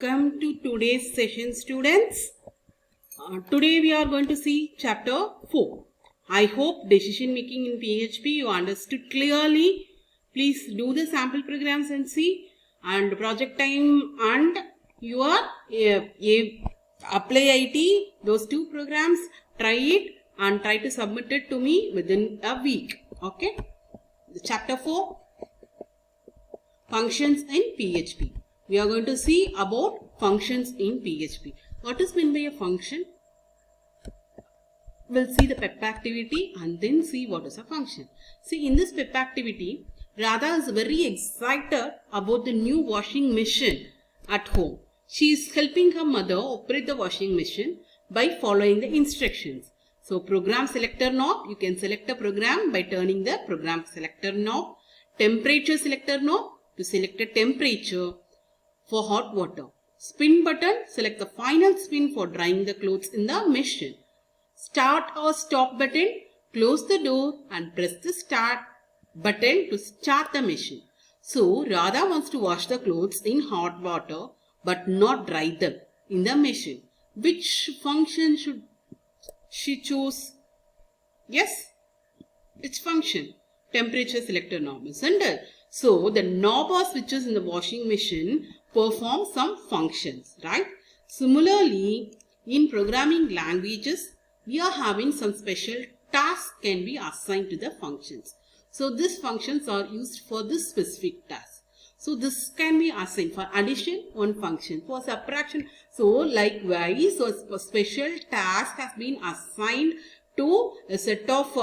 Welcome to today's session, students. Today we are going to see chapter 4. I hope decision making in PHP you understood clearly. Please do the sample programs and see, and project time and your apply IT, those two programs, try it and try to submit it to me within a week. Okay. Chapter 4, functions in PHP. We are going to see about functions in PHP. What is meant by a function? We'll see the pep activity and then see what is a function. See, in this pep activity, Radha is very excited about the new washing machine at home. She is helping her mother operate the washing machine by following the instructions. So, program selector knob, you can select a program by turning the program selector knob. Temperature selector knob to select a temperature for hot water. Spin button, select the final spin for drying the clothes in the machine. Start or stop button, close the door and press the start button to start the machine. So, Radha wants to wash the clothes in hot water but not dry them in the machine. Which function should she choose? Yes, which function? Temperature selector knob, isn't it? So, the knob or switches in the washing machine perform some functions, right? Similarly, in programming languages, we are having some special tasks can be assigned to the functions. So, these functions are used for this specific task. So, this can be assigned for addition, one function. For subtraction, so likewise, so a special task has been assigned to a set of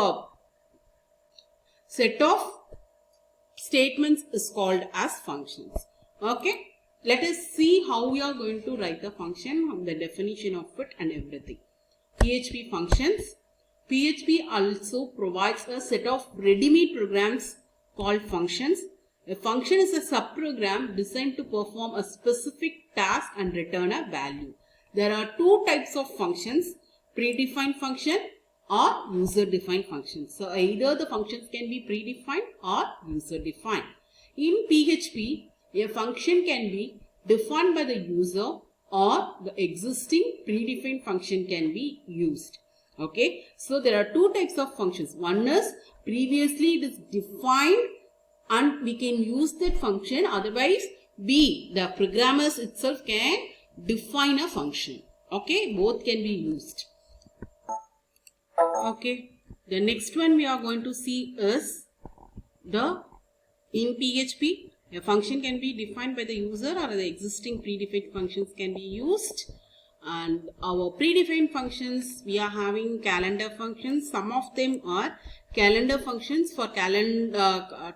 statements is called as functions. Okay. Let us see how we are going to write the function, the definition of it and everything. PHP functions. PHP also provides a set of ready-made programs called functions. A function is a subprogram designed to perform a specific task and return a value. There are two types of functions, predefined function or user-defined functions. So, either the functions can be predefined or user-defined. In PHP, a function can be defined by the user or the existing predefined function can be used. Okay. So, there are two types of functions. One is previously it is defined and we can use that function. Otherwise, B, the programmers itself can define a function. Okay. Both can be used. Okay. The next one we are going to see is in PHP, a function can be defined by the user or the existing predefined functions can be used. And our predefined functions, we are having calendar functions. Some of them are calendar functions for calendar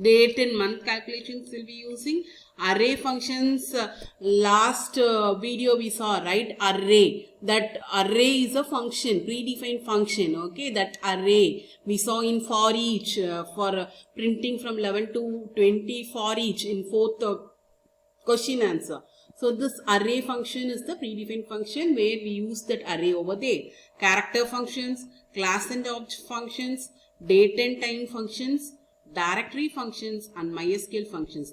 date and month calculations we'll be using. Array functions, last video we saw, right? Array. That array is a function, predefined function. Okay, that array we saw in for each for printing from 11 to 20 for each in fourth question answer. So, this array function is the predefined function where we use that array over there. Character functions, class and object functions, date and time functions, directory functions and MySQL functions.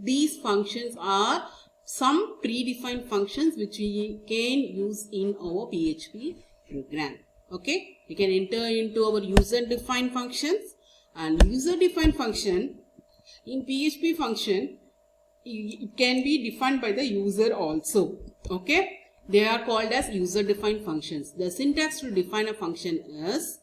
These functions are some predefined functions which we can use in our PHP program. Okay, we can enter into our user-defined functions, and user-defined function in PHP function it can be defined by the user also. Okay, they are called as user-defined functions. The syntax to define a function is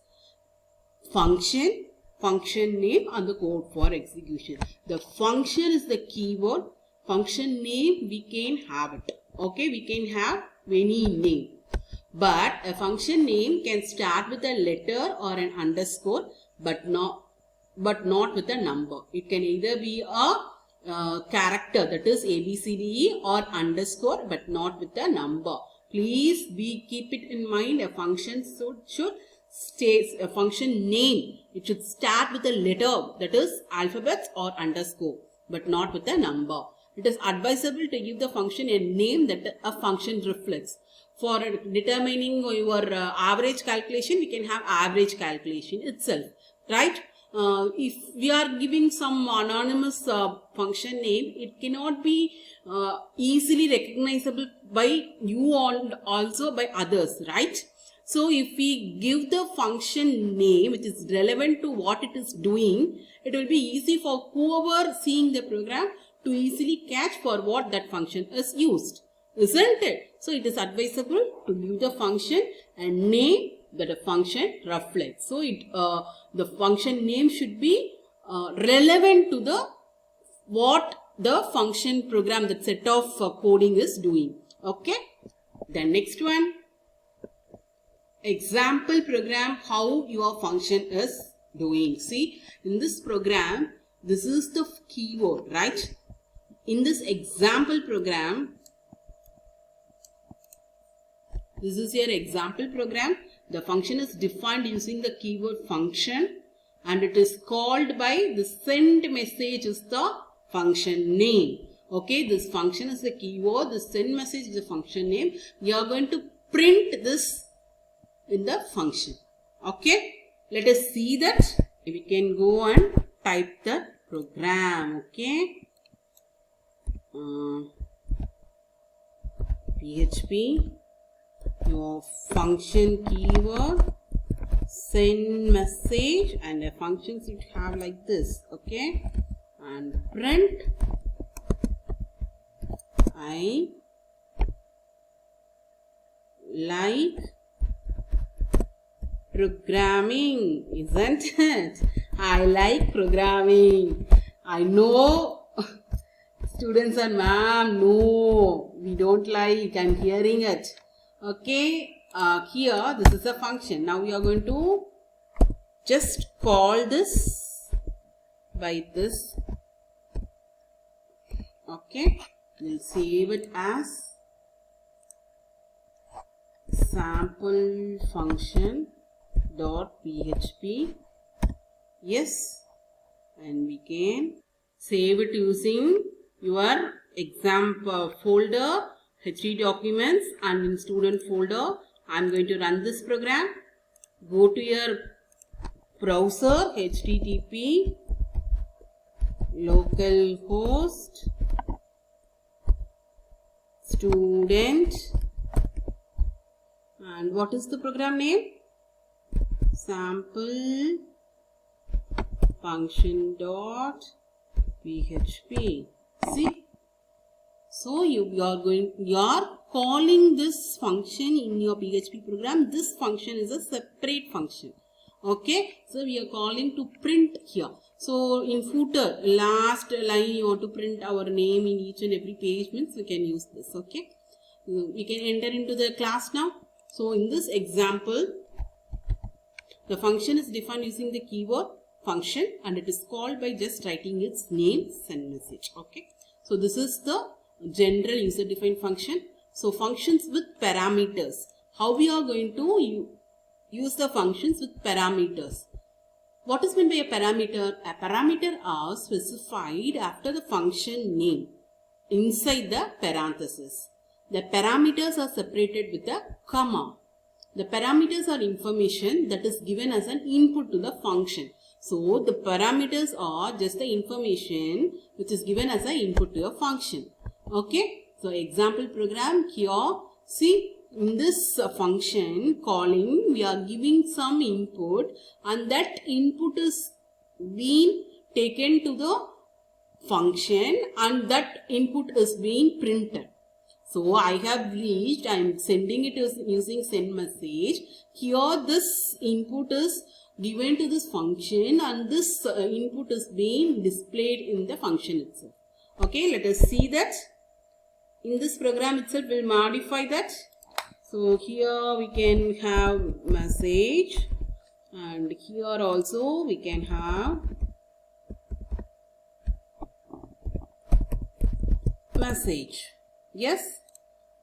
function, function name and the code for execution. The function is the keyword. Function name we can have it. Okay, we can have any name. But a function name can start with a letter or an underscore but not with a number. It can either be a character, that is ABCDE, or underscore but not with a number. Please keep it in mind. A function should states a function name, it should start with a letter, that is alphabets or underscore but not with a number. It is advisable to give the function a name that a function reflects. For determining your average calculation, we can have average calculation itself, right? if we are giving some anonymous function name, it cannot be easily recognizable by you and also by others, right? So if we give the function name which is relevant to what it is doing, it will be easy for whoever seeing the program to easily catch for what that function is used, isn't it? So it is advisable to give the function a name that a function reflects. So the function name should be relevant to the what the function program, that set of coding is doing. Okay. The next one, example program, how your function is doing. See, in this program, this is the keyword, right? In this example program, this is your example program. The function is defined using the keyword function, and it is called by the send message is the function name. Okay, this function is the keyword, the send message is the function name. We are going to print this in the function. Okay, let us see that. We can go and type the program. Okay, PHP, your function keyword, send message, and the functions you have like this. Okay, and print I like programming, isn't it? I like programming. I know students and ma'am, no, we don't like, I'm hearing it. Okay, here this is a function. Now we are going to just call this by this. Okay, we'll save it as sample function dot php. Yes, and we can save it using your exam folder, H3 documents, and in student folder. I'm going to run this program. Go to your browser, http localhost student, and what is the program name? Sample function dot php. See, so you are calling this function in your PHP program. This function is a separate function. Okay, so we are calling to print here. So in footer, last line you want to print our name in each and every page, means we can use this. Okay, we can enter into the class now. So in this example, the function is defined using the keyword function, and it is called by just writing its name, send message. Okay, so this is the general user defined function. So functions with parameters. How we are going to use the functions with parameters? What is meant by a parameter? A parameter are specified after the function name inside the parenthesis. The parameters are separated with a comma. The parameters are information that is given as an input to the function. So the parameters are just the information which is given as an input to a function. Okay, so example program here. See, in this function calling, we are giving some input, and that input is being taken to the function, and that input is being printed. So I have reached, I am sending it using send message. Here this input is given to this function, and this input is being displayed in the function itself. Okay, let us see that. In this program itself, we'll modify that. So here we can have message, and here also we can have message. Yes,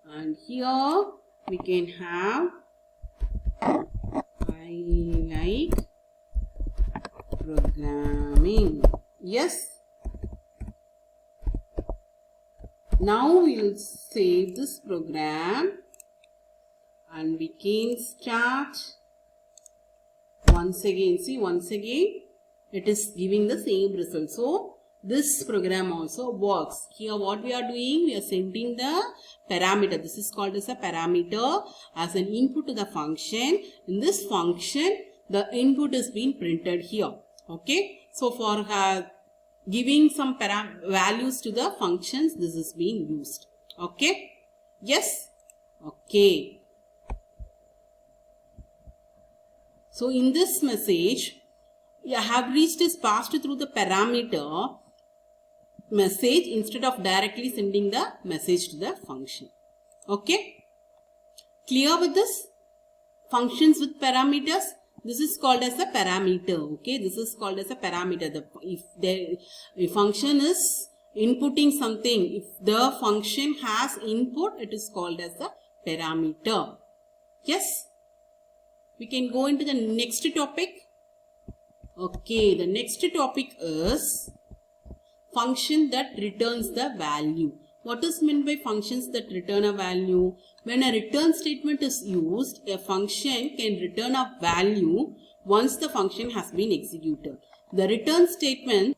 and here we can have I like programming. Yes. Now we will save this program, and we can start once again. See, once again it is giving the same result. So this program also works. Here what we are doing, we are sending the parameter. This is called as a parameter as an input to the function. In this function, the input is being printed here. Okay. So for giving some values to the functions, this is being used. Okay. Yes. Okay. So in this message, I have reached is passed through the parameter message instead of directly sending the message to the function. Okay. Clear with this? Functions with parameters. This is called as a parameter. Okay. This is called as a parameter. If the function is inputting something, if the function has input, it is called as a parameter. Yes. We can go into the next topic. Okay. The next topic is function that returns the value. What is meant by functions that return a value? When a return statement is used, a function can return a value once the function has been executed. The return statement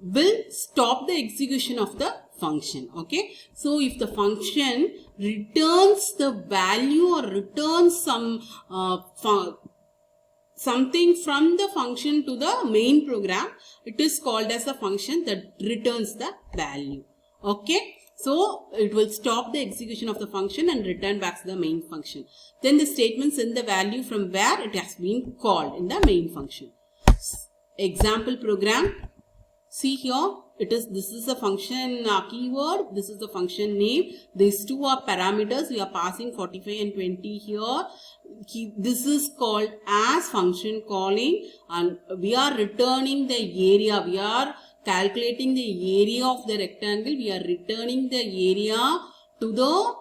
will stop the execution of the function. Okay. So if the function returns the value or returns something from the function to the main program, it is called as a function that returns the value. Okay. So it will stop the execution of the function and return back to the main function. Then the statement send the value from where it has been called in the main function. Example program. See here, this is a function keyword, this is the function name. These two are parameters. We are passing 45 and 20 here. This is called as function calling, and we are returning the area. We are calculating the area of the rectangle. We are returning the area to the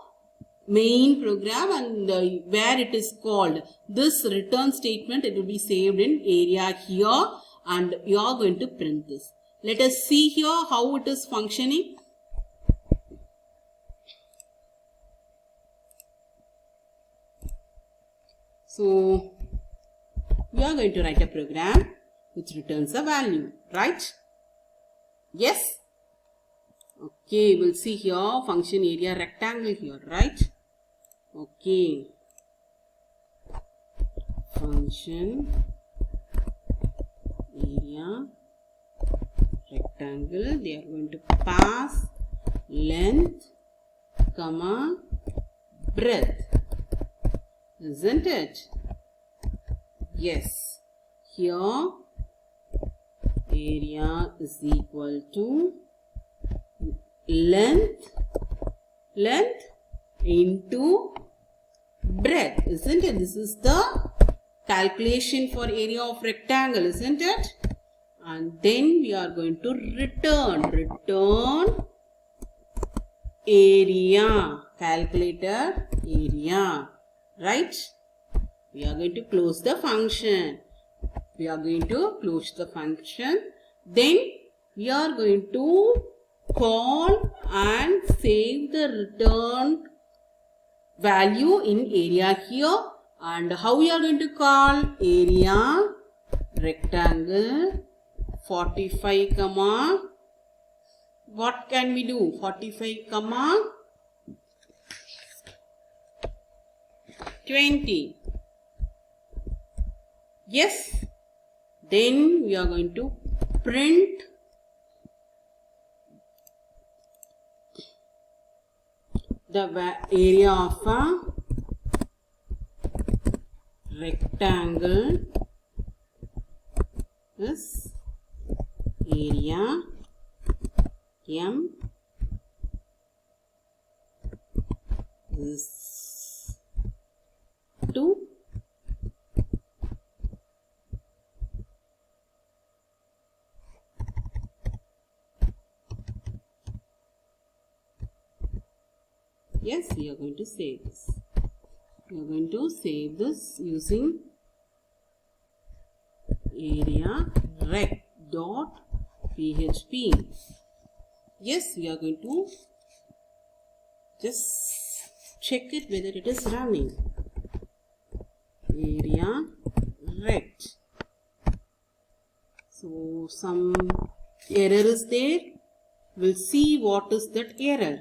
main program and where it is called. This return statement, it will be saved in area here, and you are going to print this. Let us see here how it is functioning. So, we are going to write a program which returns a value, right? Yes? Okay, we'll see here function area rectangle here, right? Okay. Function area rectangle, they are going to pass length, comma, breadth, isn't it? Yes. Here area is equal to length into breadth, isn't it? This is the calculation for area of rectangle, isn't it? And then we are going to return area, calculated area, right? We are going to close the function. Then we are going to call and save the return value in area here. And how we are going to call? Area rectangle 45 comma, what can we do? 45 comma 20. Yes. Then we are going to print the area of a rectangle is area M is 2 . Yes, we are going to save this. We are going to save this using area rec.php. Yes, we are going to just check it whether it is running. Area rect. So some error is there. We'll see what is that error.